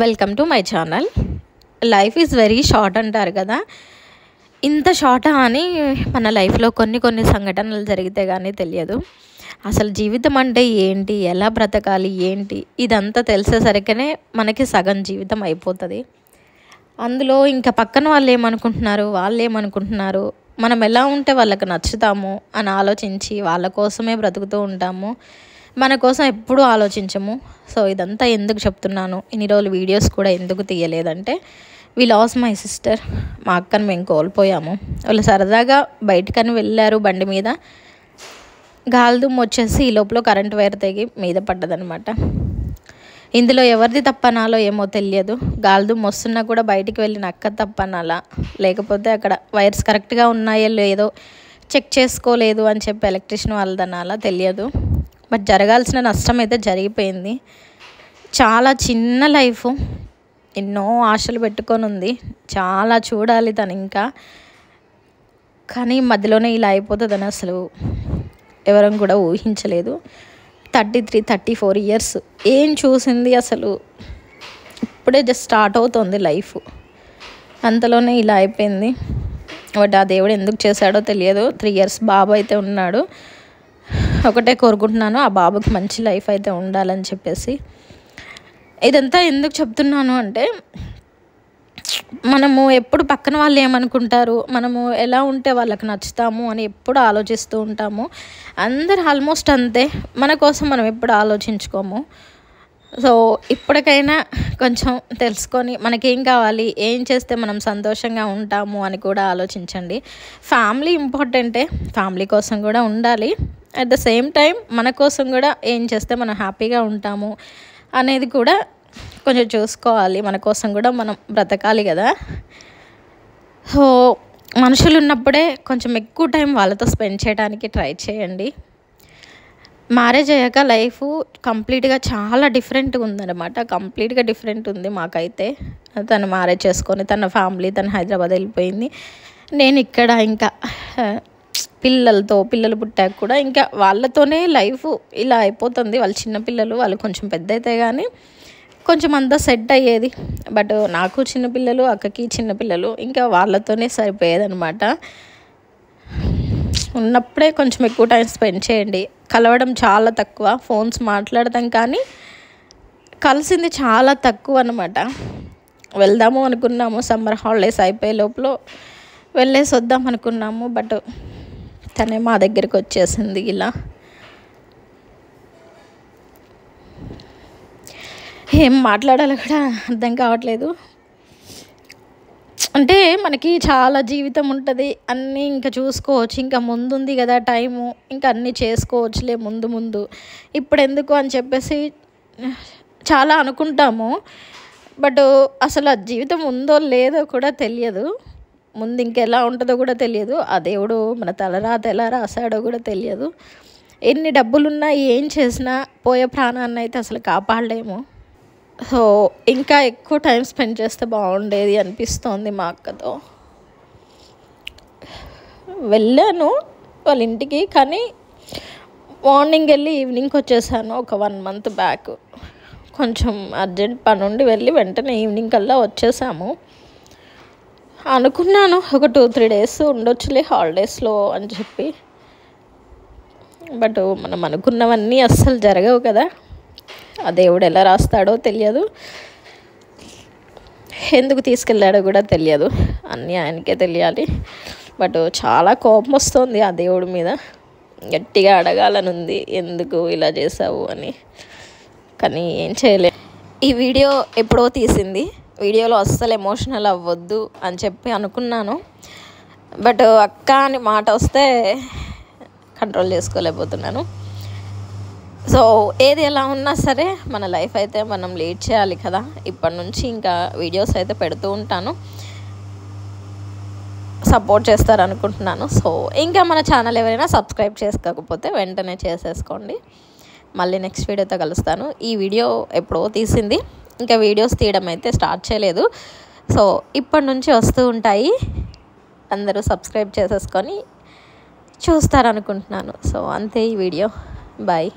Welcome to my channel. Life is very short అంటారు కదా. ఇంత షార్టా అని మన లైఫ్లో కొన్ని సంఘటనలు జరిగితే కానీ తెలియదు. అసలు జీవితం అంటే ఏంటి, ఎలా బ్రతకాలి, ఏంటి ఇదంతా తెలిసేసరికనే మనకి సగం జీవితం అయిపోతుంది. అందులో ఇంకా పక్కన వాళ్ళు ఏమనుకుంటున్నారు, మనం ఎలా ఉంటే వాళ్ళకి నచ్చుతాము అని ఆలోచించి వాళ్ళ కోసమే బ్రతుకుతూ ఉంటాము. మన కోసం ఎప్పుడూ ఆలోచించము. సో ఇదంతా ఎందుకు చెప్తున్నాను, ఇన్ని రోజులు వీడియోస్ కూడా ఎందుకు తీయలేదంటే, వి లాస్ మై సిస్టర్. మా అక్కను మేము కోల్పోయాము. వాళ్ళు సరదాగా బయటకని వెళ్ళారు బండి మీద. గాలిదుమ్ము వచ్చేసి ఈ లోపల కరెంట్ వైర్ తెగి మీద పడ్డదనమాట. ఇందులో ఎవరిది తప్పనాలో ఏమో తెలియదు. గాలిదుమ్ము వస్తున్నా కూడా బయటికి వెళ్ళిన అక్క తప్పనాలా, లేకపోతే అక్కడ వైర్స్ కరెక్ట్గా ఉన్నాయో లేదో చెక్ చేసుకోలేదు అని చెప్పి ఎలక్ట్రీషియన్ వాళ్ళదనాలా తెలియదు. బట్ జరగాల్సిన నష్టం అయితే జరిగిపోయింది. చాలా చిన్న లైఫ్, ఎన్నో ఆశలు పెట్టుకొని ఉంది, చాలా చూడాలి తను ఇంకా. కానీ మధ్యలోనే ఇలా అయిపోతుందని అసలు ఎవరం కూడా ఊహించలేదు. 33-34 ఇయర్స్ ఏం చూసింది అసలు, ఇప్పుడే జస్ట్ స్టార్ట్ అవుతుంది లైఫ్, అంతలోనే ఇలా అయిపోయింది. బట్ ఆ దేవుడు ఎందుకు చేశాడో తెలియదు. 3 ఇయర్స్ బాబు అయితే ఉన్నాడు. ఒకటే కోరుకుంటున్నాను, ఆ బాబుకి మంచి లైఫ్ అయితే ఉండాలని చెప్పేసి. ఇదంతా ఎందుకు చెప్తున్నాను అంటే, మనము ఎప్పుడు పక్కన వాళ్ళు ఏమనుకుంటారు, మనము ఎలా ఉంటే వాళ్ళకి నచ్చుతాము అని ఎప్పుడు ఆలోచిస్తూ ఉంటాము. అందరు ఆల్మోస్ట్ అంతే. మన కోసం మనం ఎప్పుడు ఆలోచించుకోము. సో ఇప్పటికైనా కొంచెం తెలుసుకొని మనకేం కావాలి, ఏం చేస్తే మనం సంతోషంగా ఉంటాము అని కూడా ఆలోచించండి. ఫ్యామిలీ ఇంపార్టెంటే, ఫ్యామిలీ కోసం కూడా ఉండాలి. అట్ ద సేమ్ టైం మన కోసం కూడా ఏం చేస్తే మనం హ్యాపీగా ఉంటాము అనేది కూడా కొంచెం చూసుకోవాలి. మన కోసం కూడా మనం బ్రతకాలి కదా. సో మనుషులు ఉన్నప్పుడే కొంచెం ఎక్కువ టైం వాళ్ళతో స్పెండ్ చేయడానికి ట్రై చేయండి. మ్యారేజ్ అయ్యాక లైఫ్ కంప్లీట్గా చాలా డిఫరెంట్గా ఉందన్నమాట. కంప్లీట్గా డిఫరెంట్ ఉంది మాకైతే. తను మ్యారేజ్ చేసుకొని తన ఫ్యామిలీ తను హైదరాబాద్ వెళ్ళిపోయింది. నేను ఇక్కడ ఇంకా పిల్లలు పుట్టాక కూడా ఇంకా వాళ్ళతోనే లైఫ్ ఇలా అయిపోతుంది. వాళ్ళు చిన్నపిల్లలు, వాళ్ళు కొంచెం పెద్ద అయితే కానీ కొంచెం అంతా సెట్ అయ్యేది. బట్ నాకు చిన్నపిల్లలు, అక్కకి చిన్నపిల్లలు, ఇంకా వాళ్ళతోనే సరిపోయేదన్నమాట. ఉన్నప్పుడే కొంచెం ఎక్కువ టైం స్పెండ్ చేయండి. కలవడం చాలా తక్కువ, ఫోన్స్ మాట్లాడతాం కానీ కలిసింది చాలా తక్కువ అన్నమాట. వెళ్దాము అనుకున్నాము, సమ్మర్ హాలిడేస్ అయిపోయే లోపల వెళ్ళేసి వద్దాం అనుకున్నాము. బట్ తనే మా దగ్గరికి వచ్చేసింది. ఇలా ఏం మాట్లాడాలో కూడా అర్థం కావట్లేదు. అంటే మనకి చాలా జీవితం ఉంటుంది, అన్నీ ఇంకా చూసుకోవచ్చు, ఇంకా ముందుంది కదా టైము, ఇంకా అన్నీ చేసుకోవచ్చులే ముందు ఇప్పుడు ఎందుకు అని చెప్పేసి చాలా అనుకుంటాము. బట్ అసలు ఆ జీవితం ఉందో లేదో కూడా తెలియదు. ముందు ఇంకెలా ఉంటుందో కూడా తెలియదు. ఆ దేవుడు మన తలరాత ఎలా రాశాడో కూడా తెలియదు. ఎన్ని డబ్బులున్నా ఏం చేసినా పోయే ప్రాణాన్ని అయితే అసలు కాపాడలేము. సో ఇంకా ఎక్కువ టైం స్పెండ్ చేస్తే బాగుండేది అనిపిస్తోంది. మా అక్కతో వెళ్ళాను వాళ్ళ ఇంటికి, కానీ మార్నింగ్ వెళ్ళి ఈవినింగ్కి వచ్చేసాను. ఒక 1 మంత్ బ్యాక్ కొంచెం అర్జెంట్ పని ఉండి వెళ్ళి వెంటనే ఈవినింగ్ కల్లా వచ్చేసాము. అనుకున్నాను ఒక 2-3 డేస్ ఉండొచ్చులే హాలిడేస్లో అని చెప్పి. బట్ మనం అనుకున్నవన్నీ అస్సలు జరగవు కదా. ఆ దేవుడు ఎలా రాస్తాడో తెలియదు, ఎందుకు తీసుకెళ్ళాడో కూడా తెలియదు. అన్నీ ఆయనకే తెలియాలి. బట్ చాలా కోపం వస్తుంది ఆ దేవుడి మీద. గట్టిగా అడగాలని ఉంది, ఎందుకు ఇలా చేసావు అని. కానీ ఏం చేయలే. ఈ వీడియో ఎప్పుడో తీసింది, వీడియోలో అస్సలు ఎమోషనల్ అవ్వద్దు అని చెప్పి అనుకున్నాను. బట్ అక్క అని మాట వస్తే కంట్రోల్ చేసుకోలేకపోతున్నాను. సో ఏది ఎలా ఉన్నా సరే మన లైఫ్ అయితే మనం లీడ్ చేయాలి కదా. ఇప్పటి నుంచి ఇంకా వీడియోస్ అయితే పెడుతూ ఉంటాను, సపోర్ట్ చేస్తారనుకుంటున్నాను. సో ఇంకా మన ఛానల్ ఎవరైనా సబ్స్క్రైబ్ చేసుకోకపోతే వెంటనే చేసేసుకోండి. మళ్ళీ నెక్స్ట్ వీడియోతో కలుస్తాను. ఈ వీడియో ఎప్పుడో తీసింది, ఇంకా వీడియోస్ తీయడం అయితే స్టార్ట్ చేయలేదు. సో ఇప్పటి నుంచి వస్తూ ఉంటాయి, అందరూ సబ్స్క్రైబ్ చేసేసుకొని చూస్తారనుకుంటున్నాను. సో అంతే ఈ వీడియో. బాయ్.